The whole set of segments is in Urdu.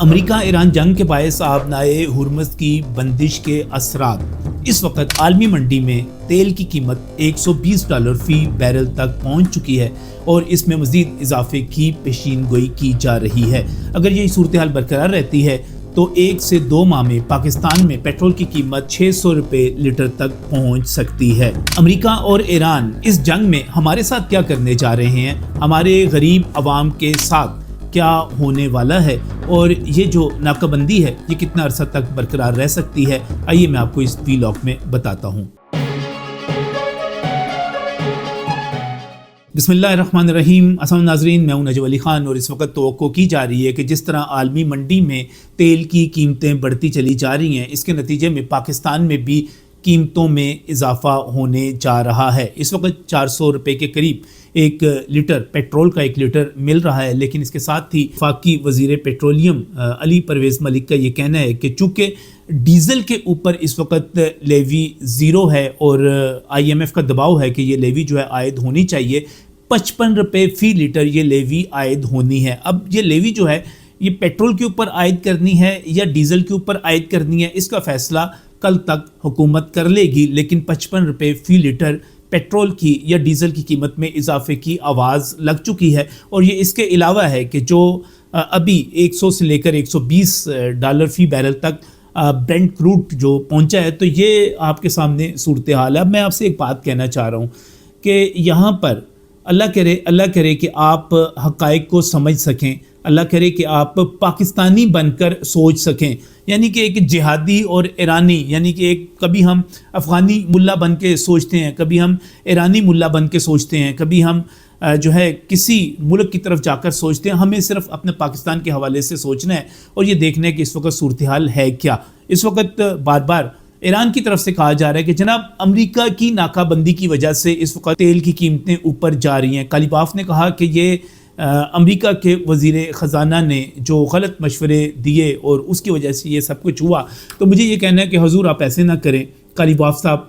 امریکہ ایران جنگ کے باعث آبنائے ہرمز کی بندش کے اثرات۔ اس وقت عالمی منڈی میں تیل کی قیمت $120 فی بیرل تک پہنچ چکی ہے اور اس میں مزید اضافے کی پیشین گوئی کی جا رہی ہے۔ اگر یہ صورتحال برقرار رہتی ہے تو 1 سے 2 ماہ میں پاکستان میں پیٹرول کی قیمت $600 لیٹر تک پہنچ سکتی ہے۔ امریکہ اور ایران اس جنگ میں ہمارے ساتھ کیا کرنے جا رہے ہیں، ہمارے غریب عوام کے ساتھ کیا ہونے والا ہے، اور یہ جو ناکہ بندی ہے یہ کتنا عرصہ تک برقرار رہ سکتی ہے، آئیے میں آپ کو اس ویلاگ میں بتاتا ہوں۔ بسم اللہ الرحمن الرحیم۔ السلام ناظرین، میں ہوں نجو علی خان، اور اس وقت توقع کی جا رہی ہے کہ جس طرح عالمی منڈی میں تیل کی قیمتیں بڑھتی چلی جا رہی ہیں، اس کے نتیجے میں پاکستان میں بھی قیمتوں میں اضافہ ہونے جا رہا ہے۔ اس وقت $400 کے قریب ایک لیٹر پیٹرول کا 1 لیٹر مل رہا ہے، لیکن اس کے ساتھ ہی وفاقی وزیر پیٹرولیم علی پرویز ملک کا یہ کہنا ہے کہ چونکہ ڈیزل کے اوپر اس وقت لیوی 0 ہے اور IMF کا دباؤ ہے کہ یہ لیوی جو ہے عائد ہونی چاہیے، $55 فی لیٹر یہ لیوی عائد ہونی ہے۔ اب یہ لیوی جو ہے یہ پیٹرول کے اوپر عائد کرنی ہے یا ڈیزل کے اوپر عائد کرنی ہے، اس کا فیصلہ کل تک حکومت کر لے گی، لیکن $55 فی لیٹر پیٹرول کی یا ڈیزل کی قیمت میں اضافے کی آواز لگ چکی ہے۔ اور یہ اس کے علاوہ ہے کہ جو ابھی 100 سے لے کر $120 فی بیرل تک برینٹ کروڈ جو پہنچا ہے، تو یہ آپ کے سامنے صورتحال ہے۔ اب میں آپ سے ایک بات کہنا چاہ رہا ہوں کہ یہاں پر اللہ کرے کہ آپ حقائق کو سمجھ سکیں، اللہ کرے کہ آپ پاکستانی بن کر سوچ سکیں، یعنی کہ ایک جہادی اور ایرانی، یعنی کہ کبھی ہم افغانی ملا بن کے سوچتے ہیں، کبھی ہم ایرانی ملا بن کے سوچتے ہیں، کبھی ہم جو ہے کسی ملک کی طرف جا کر سوچتے ہیں۔ ہمیں صرف اپنے پاکستان کے حوالے سے سوچنا ہے اور یہ دیکھنا ہے کہ اس وقت صورتحال ہے کیا۔ اس وقت بار بار ایران کی طرف سے کہا جا رہا ہے کہ جناب امریکہ کی ناکہ بندی کی وجہ سے اس وقت تیل کی قیمتیں اوپر جا رہی ہیں۔ کالیباف نے کہا کہ یہ امریکہ کے وزیر خزانہ نے جو غلط مشورے دیے اور اس کی وجہ سے یہ سب کچھ ہوا۔ تو مجھے یہ کہنا ہے کہ حضور آپ ایسے نہ کریں۔ کالیباف صاحب،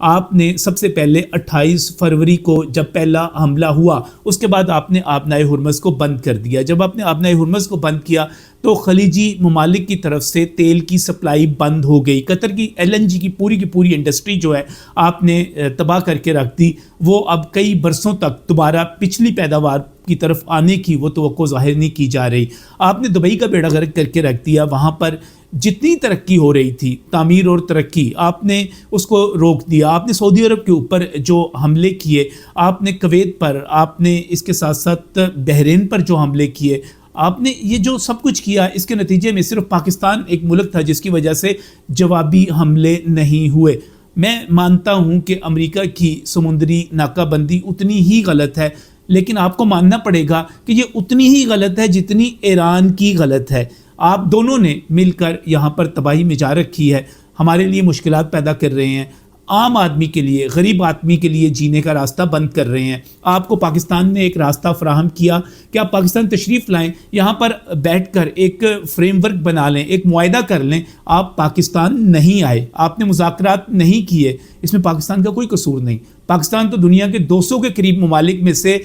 آپ نے سب سے پہلے 28 فروری کو جب پہلا حملہ ہوا، اس کے بعد آپ نے آبنائے ہرمز کو بند کر دیا۔ جب آپ نے آبنائے ہرمز کو بند کیا تو خلیجی ممالک کی طرف سے تیل کی سپلائی بند ہو گئی۔ قطر کی LNG کی پوری انڈسٹری جو ہے آپ نے تباہ کر کے رکھ دی۔ وہ اب کئی برسوں تک دوبارہ پچھلی پیداوار کی طرف آنے کی وہ توقع ظاہر نہیں کی جا رہی۔ آپ نے دبئی کا بیڑا غرق کر کے رکھ دیا۔ وہاں پر جتنی ترقی ہو رہی تھی، تعمیر اور ترقی، آپ نے اس کو روک دیا۔ آپ نے سعودی عرب کے اوپر جو حملے کیے، آپ نے کویت پر، آپ نے اس کے ساتھ ساتھ بحرین پر جو حملے کیے، آپ نے یہ جو سب کچھ کیا، اس کے نتیجے میں صرف پاکستان ایک ملک تھا جس کی وجہ سے جوابی حملے نہیں ہوئے۔ میں مانتا ہوں کہ امریکہ کی سمندری ناکہ بندی اتنی ہی غلط ہے، لیکن آپ کو ماننا پڑے گا کہ یہ اتنی ہی غلط ہے جتنی ایران کی غلط ہے۔ آپ دونوں نے مل کر یہاں پر تباہی مچا رکھی ہے، ہمارے لیے مشکلات پیدا کر رہے ہیں، عام آدمی کے لیے، غریب آدمی کے لیے جینے کا راستہ بند کر رہے ہیں۔ آپ کو پاکستان نے ایک راستہ فراہم کیا کہ آپ پاکستان تشریف لائیں، یہاں پر بیٹھ کر ایک فریم ورک بنا لیں، ایک معاہدہ کر لیں۔ آپ پاکستان نہیں آئے، آپ نے مذاکرات نہیں کیے، اس میں پاکستان کا کوئی قصور نہیں۔ پاکستان تو دنیا کے 200 کے قریب ممالک میں سے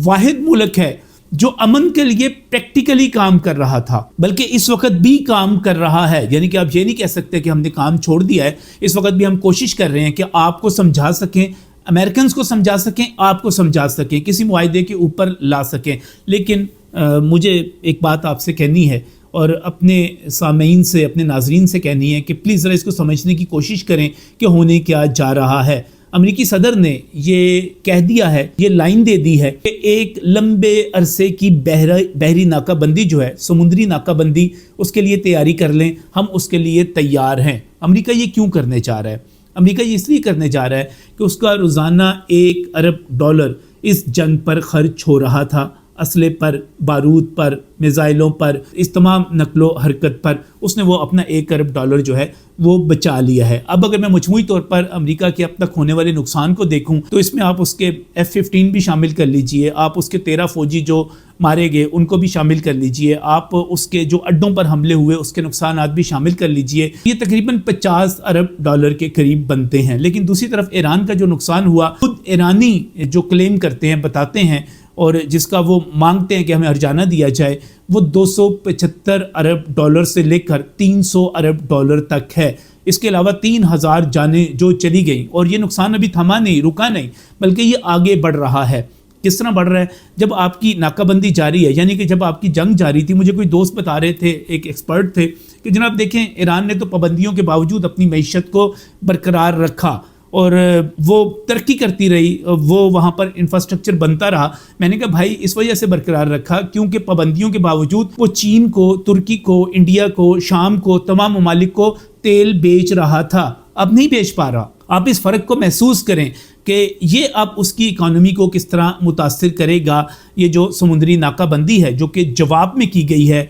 واحد ملک ہے جو امن کے لیے پریکٹیکلی کام کر رہا تھا، بلکہ اس وقت بھی کام کر رہا ہے۔ یعنی کہ آپ یہ نہیں کہہ سکتے کہ ہم نے کام چھوڑ دیا ہے، اس وقت بھی ہم کوشش کر رہے ہیں کہ آپ کو سمجھا سکیں، امریکنز کو سمجھا سکیں، آپ کو سمجھا سکیں، کسی معاہدے کے اوپر لا سکیں۔ لیکن مجھے ایک بات آپ سے کہنی ہے اور اپنے سامعین سے، اپنے ناظرین سے کہنی ہے کہ پلیز ذرا اس کو سمجھنے کی کوشش کریں کہ ہونے کیا جا رہا ہے۔ امریکی صدر نے یہ کہہ دیا ہے، یہ لائن دے دی ہے کہ ایک لمبے عرصے کی بحری ناکہ بندی جو ہے، سمندری ناکہ بندی، اس کے لیے تیاری کر لیں، ہم اس کے لیے تیار ہیں۔ امریکہ یہ کیوں کرنے جا رہا ہے؟ امریکہ یہ اس لیے کرنے جا رہا ہے کہ اس کا روزانہ $1 ارب اس جنگ پر خرچ ہو رہا تھا، اسلحے پر، بارود پر، میزائلوں پر، اس تمام نقل و حرکت پر۔ اس نے وہ اپنا $1 ارب جو ہے وہ بچا لیا ہے۔ اب اگر میں مجموعی طور پر امریکہ کے اب تک ہونے والے نقصان کو دیکھوں تو اس میں آپ اس کے F-15 بھی شامل کر لیجئے، آپ اس کے 13 فوجی جو مارے گئے ان کو بھی شامل کر لیجئے، آپ اس کے جو اڈوں پر حملے ہوئے اس کے نقصانات بھی شامل کر لیجئے۔ یہ تقریباً $50 ارب کے قریب بنتے ہیں۔ لیکن دوسری طرف ایران کا جو نقصان ہوا، خود ایرانی جو کلیم کرتے ہیں، بتاتے ہیں، اور جس کا وہ مانگتے ہیں کہ ہمیں ہرجانہ دیا جائے، وہ $275 ارب سے لے کر $300 ارب تک ہے۔ اس کے علاوہ 3000 جانیں جو چلی گئیں، اور یہ نقصان ابھی تھما نہیں، رکا نہیں، بلکہ یہ آگے بڑھ رہا ہے۔ کس طرح بڑھ رہا ہے؟ جب آپ کی ناکہ بندی جاری ہے، یعنی کہ جب آپ کی جنگ جاری تھی، مجھے کوئی دوست بتا رہے تھے، ایک ایکسپرٹ تھے، کہ جناب دیکھیں ایران نے تو پابندیوں کے باوجود اپنی معیشت کو برقرار رکھا اور وہ ترقی کرتی رہی، وہ وہاں پر انفراسٹرکچر بنتا رہا۔ میں نے کہا بھائی اس وجہ سے برقرار رکھا کیونکہ پابندیوں کے باوجود وہ چین کو، ترکی کو، انڈیا کو، شام کو، تمام ممالک کو تیل بیچ رہا تھا، اب نہیں بیچ پا رہا۔ آپ اس فرق کو محسوس کریں کہ یہ اب اس کی اکانومی کو کس طرح متاثر کرے گا۔ یہ جو سمندری ناکہ بندی ہے جو کہ جواب میں کی گئی ہے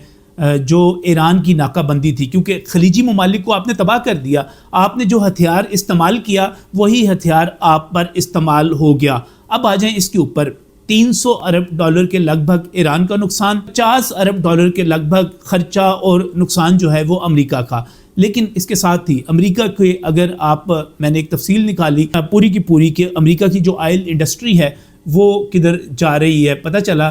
جو ایران کی ناکہ بندی تھی، کیونکہ خلیجی ممالک کو آپ نے تباہ کر دیا، آپ نے جو ہتھیار استعمال کیا وہی ہتھیار آپ پر استعمال ہو گیا۔ اب آ جائیں اس کے اوپر، $300 ارب کے لگ بھگ ایران کا نقصان، $50 ارب کے لگ بھگ خرچہ اور نقصان جو ہے وہ امریکہ کا۔ لیکن اس کے ساتھ ہی امریکہ کے اگر آپ، میں نے ایک تفصیل نکالی پوری کی پوری کہ امریکہ کی جو آئل انڈسٹری ہے وہ کدھر جا رہی ہے، پتہ چلا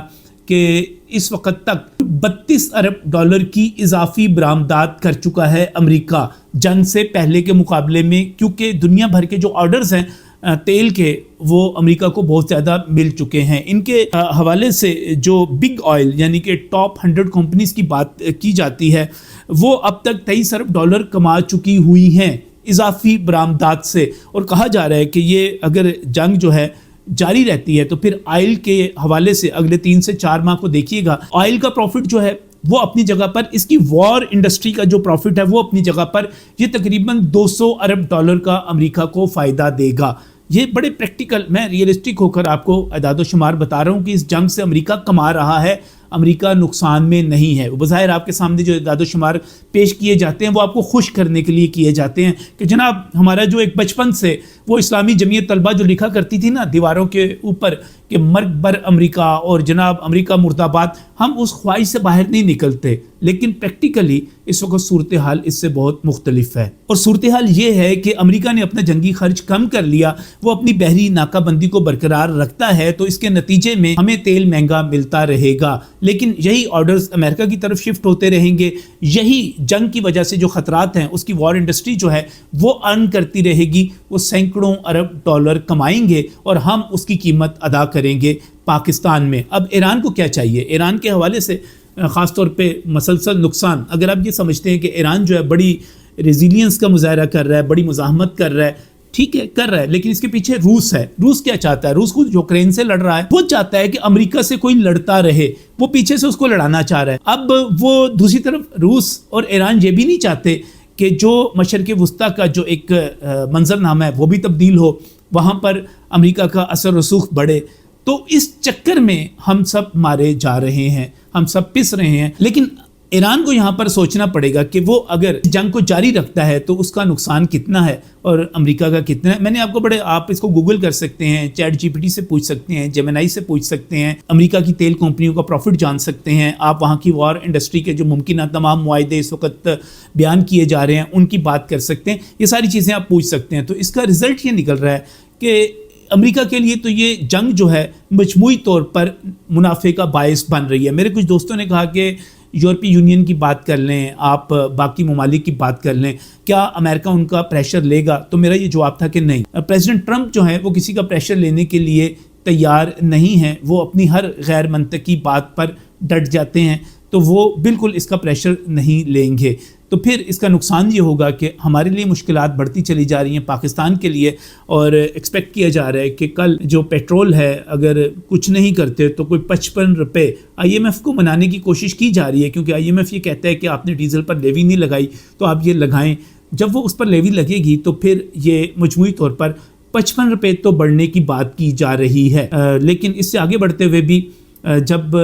کہ اس وقت تک $32 ارب کی اضافی برآمدات کر چکا ہے امریکہ جنگ سے پہلے کے مقابلے میں، کیونکہ دنیا بھر کے جو آرڈرز ہیں تیل کے وہ امریکہ کو بہت زیادہ مل چکے ہیں۔ ان کے حوالے سے جو بگ آئل یعنی کہ ٹاپ 100 کمپنیز کی بات کی جاتی ہے، وہ اب تک $23 ارب کما چکی ہوئی ہیں اضافی برآمدات سے، اور کہا جا رہا ہے کہ یہ اگر جنگ جو ہے جاری رہتی ہے تو پھر آئل کے حوالے سے اگلے 3 سے 4 ماہ کو دیکھیے گا، آئل کا پروفٹ جو ہے وہ اپنی جگہ پر، اس کی وار انڈسٹری کا جو پروفٹ ہے وہ اپنی جگہ پر، یہ تقریباً $200 ارب کا امریکہ کو فائدہ دے گا۔ یہ بڑے پریکٹیکل، میں ریئلسٹک ہو کر آپ کو اعداد و شمار بتا رہا ہوں کہ اس جنگ سے امریکہ کما رہا ہے، امریکہ نقصان میں نہیں ہے۔ بظاہر آپ کے سامنے جو اعداد و شمار پیش کیے جاتے ہیں وہ آپ کو خوش کرنے کے لیے کیے جاتے ہیں کہ جناب ہمارا جو ایک بچپن سے وہ اسلامی جمعیت طلبہ جو لکھا کرتی تھی نا دیواروں کے اوپر کہ مرگ بر امریکہ اور جناب امریکہ مرد آباد، ہم اس خواہش سے باہر نہیں نکلتے، لیکن پریکٹیکلی اس وقت صورتحال اس سے بہت مختلف ہے، اور صورتحال یہ ہے کہ امریکہ نے اپنا جنگی خرچ کم کر لیا، وہ اپنی بحری ناکہ بندی کو برقرار رکھتا ہے، تو اس کے نتیجے میں ہمیں تیل مہنگا ملتا رہے گا، لیکن یہی آرڈرز امریکہ کی طرف شفٹ ہوتے رہیں گے، یہی جنگ کی وجہ سے جو خطرات ہیں اس کی وار انڈسٹری جو ہے وہ ارن کرتی رہے گی، وہ سینکڑوں ارب ڈالر کمائیں گے اور ہم اس کی قیمت ادا کریں گے پاکستان میں۔ اب ایران کو کیا چاہیے؟ ایران کے حوالے سے خاص طور پہ مسلسل نقصان، اگر آپ یہ سمجھتے ہیں کہ ایران جو ہے بڑی ریزیلینس کا مظاہرہ کر رہا ہے، بڑی مزاحمت کر رہا ہے، ٹھیک ہے کر رہا ہے، لیکن اس کے پیچھے روس ہے۔ روس کیا چاہتا ہے؟ روس کو یوکرین سے لڑ رہا ہے، وہ چاہتا ہے کہ امریکہ سے کوئی لڑتا رہے، وہ پیچھے سے اس کو لڑانا چاہ رہا ہے۔ اب وہ دوسری طرف روس اور ایران یہ بھی نہیں چاہتے کہ جو مشرق وسطیٰ کا جو ایک منظر نامہ ہے وہ بھی تبدیل ہو، وہاں پر امریکہ کا اثر رسوخ بڑھے، تو اس چکر میں ہم سب مارے جا رہے ہیں، ہم سب پس رہے ہیں۔ لیکن ایران کو یہاں پر سوچنا پڑے گا کہ وہ اگر جنگ کو جاری رکھتا ہے تو اس کا نقصان کتنا ہے اور امریکہ کا کتنا ہے۔ میں نے آپ کو آپ اس کو گوگل کر سکتے ہیں، چیٹ جی پی ٹی سے پوچھ سکتے ہیں، جیمنائی سے پوچھ سکتے ہیں، امریکہ کی تیل کمپنیوں کا پروفٹ جان سکتے ہیں، آپ وہاں کی وار انڈسٹری کے جو ممکنہ تمام معاہدے اس وقت بیان کیے جا رہے ہیں ان کی بات کر سکتے ہیں، یہ ساری چیزیں آپ پوچھ سکتے ہیں۔ تو اس کا رزلٹ یہ نکل رہا ہے کہ امریکہ کے لیے تو یہ جنگ جو ہے مجموعی طور پر منافع کا باعث بن رہی ہے۔ میرے کچھ دوستوں نے کہا کہ یورپی یونین کی بات کر لیں، آپ باقی ممالک کی بات کر لیں، کیا امریکہ ان کا پریشر لے گا؟ تو میرا یہ جواب تھا کہ نہیں۔ پریزیڈنٹ ٹرمپ جو ہے وہ کسی کا پریشر لینے کے لیے تیار نہیں ہیں، وہ اپنی ہر غیر منطقی بات پر ڈٹ جاتے ہیں، تو وہ بالکل اس کا پریشر نہیں لیں گے۔ تو پھر اس کا نقصان یہ ہوگا کہ ہمارے لیے مشکلات بڑھتی چلی جا رہی ہیں پاکستان کے لیے، اور ایکسپیکٹ کیا جا رہا ہے کہ کل جو پیٹرول ہے اگر کچھ نہیں کرتے تو کوئی 55 روپے آئی ایم ایف کو منانے کی کوشش کی جا رہی ہے، کیونکہ آئی ایم ایف یہ کہتا ہے کہ آپ نے ڈیزل پر لیوی نہیں لگائی تو آپ یہ لگائیں۔ جب وہ اس پر لیوی لگے گی تو پھر یہ مجموعی طور پر 55 روپے تو بڑھنے کی بات کی جا رہی ہے، لیکن اس سے آگے بڑھتے ہوئے بھی جب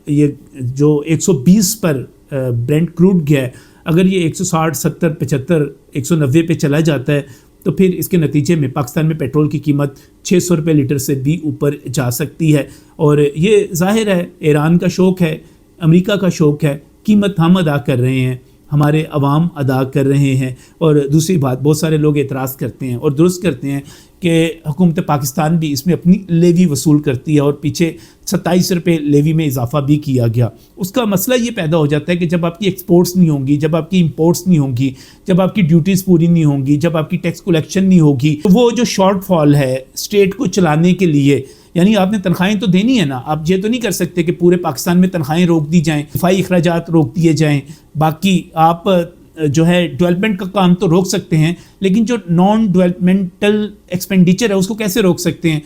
یہ جو 120 پر برینٹ کروڈ گیا ہے، اگر یہ 160 70 75 190 پہ چلا جاتا ہے تو پھر اس کے نتیجے میں پاکستان میں پیٹرول کی قیمت 600 روپے لیٹر سے بھی اوپر جا سکتی ہے، اور یہ ظاہر ہے ایران کا شوق ہے، امریکہ کا شوق ہے، قیمت ہم ادا کر رہے ہیں، ہمارے عوام ادا کر رہے ہیں۔ اور دوسری بات، بہت سارے لوگ اعتراض کرتے ہیں اور درست کرتے ہیں کہ حکومت پاکستان بھی اس میں اپنی لیوی وصول کرتی ہے، اور پیچھے 27 روپے لیوی میں اضافہ بھی کیا گیا۔ اس کا مسئلہ یہ پیدا ہو جاتا ہے کہ جب آپ کی ایکسپورٹس نہیں ہوں گی، جب آپ کی امپورٹس نہیں ہوں گی، جب آپ کی ڈیوٹیز پوری نہیں ہوں گی، جب آپ کی ٹیکس کلیکشن نہیں ہوگی، تو وہ جو شارٹ فال ہے اسٹیٹ کو چلانے کے لیے، یعنی آپ نے تنخواہیں تو دینی ہے نا، آپ یہ تو نہیں کر سکتے کہ پورے پاکستان میں تنخواہیں روک دی جائیں، دفاعی اخراجات روک دیے جائیں، باقی آپ جو ہے ڈیولپمنٹ کا کام تو روک سکتے ہیں، لیکن جو نان ڈیولپمنٹل ایکسپینڈیچر ہے اس کو کیسے روک سکتے ہیں؟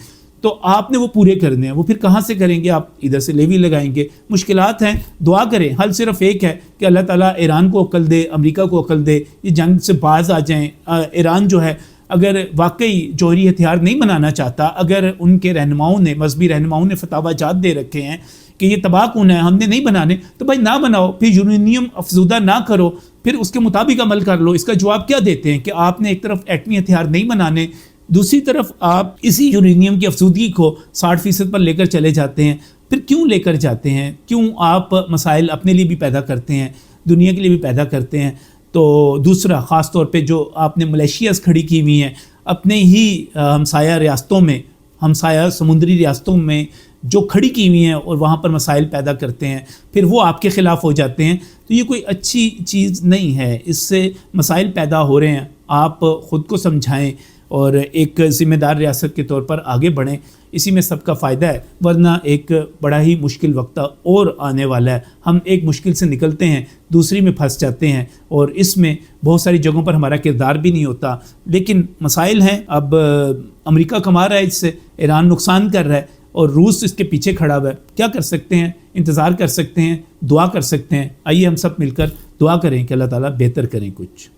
تو آپ نے وہ پورے کرنے ہیں، وہ پھر کہاں سے کریں گے؟ آپ ادھر سے لیوی لگائیں گے، مشکلات ہیں۔ دعا کریں، حل صرف ایک ہے کہ اللہ تعالیٰ ایران کو عقل دے، امریکہ کو عقل دے، یہ جنگ سے باز آ جائیں۔ ایران جو ہے اگر واقعی جوہری ہتھیار نہیں بنانا چاہتا، اگر ان کے رہنماؤں نے، مذہبی رہنماؤں نے فتاوی جات دے رکھے ہیں کہ یہ تباہ کن ہے، ہم نے نہیں بنانے، تو بھائی نہ بناؤ، پھر یورینیم افزودہ نہ کرو، پھر اس کے مطابق عمل کر لو۔ اس کا جواب کیا دیتے ہیں کہ آپ نے ایک طرف ایٹمی ہتھیار نہیں بنانے، دوسری طرف آپ اسی یورینیم کی افزودگی کو 60% پر لے کر چلے جاتے ہیں۔ پھر کیوں لے کر جاتے ہیں؟ کیوں آپ مسائل اپنے لیے بھی پیدا کرتے ہیں، دنیا کے لیے بھی پیدا کرتے ہیں؟ تو دوسرا، خاص طور پہ جو آپ نے ملیشیاز کھڑی کی ہوئی ہیں اپنے ہی ہمسایہ ریاستوں میں، ہمسایہ سمندری ریاستوں میں جو کھڑی کی ہوئی ہیں، اور وہاں پر مسائل پیدا کرتے ہیں، پھر وہ آپ کے خلاف ہو جاتے ہیں، تو یہ کوئی اچھی چیز نہیں ہے۔ اس سے مسائل پیدا ہو رہے ہیں، آپ خود کو سمجھائیں اور ایک ذمہ دار ریاست کے طور پر آگے بڑھیں، اسی میں سب کا فائدہ ہے، ورنہ ایک بڑا ہی مشکل وقت اور آنے والا ہے۔ ہم ایک مشکل سے نکلتے ہیں، دوسری میں پھنس جاتے ہیں، اور اس میں بہت ساری جگہوں پر ہمارا کردار بھی نہیں ہوتا، لیکن مسائل ہیں۔ اب امریکہ کما رہا ہے اس سے، ایران نقصان کر رہا ہے، اور روس اس کے پیچھے کھڑا ہوا ہے۔ کیا کر سکتے ہیں؟ انتظار کر سکتے ہیں، دعا کر سکتے ہیں۔ آئیے ہم سب مل کر دعا کریں کہ اللہ تعالیٰ بہتر کریں کچھ۔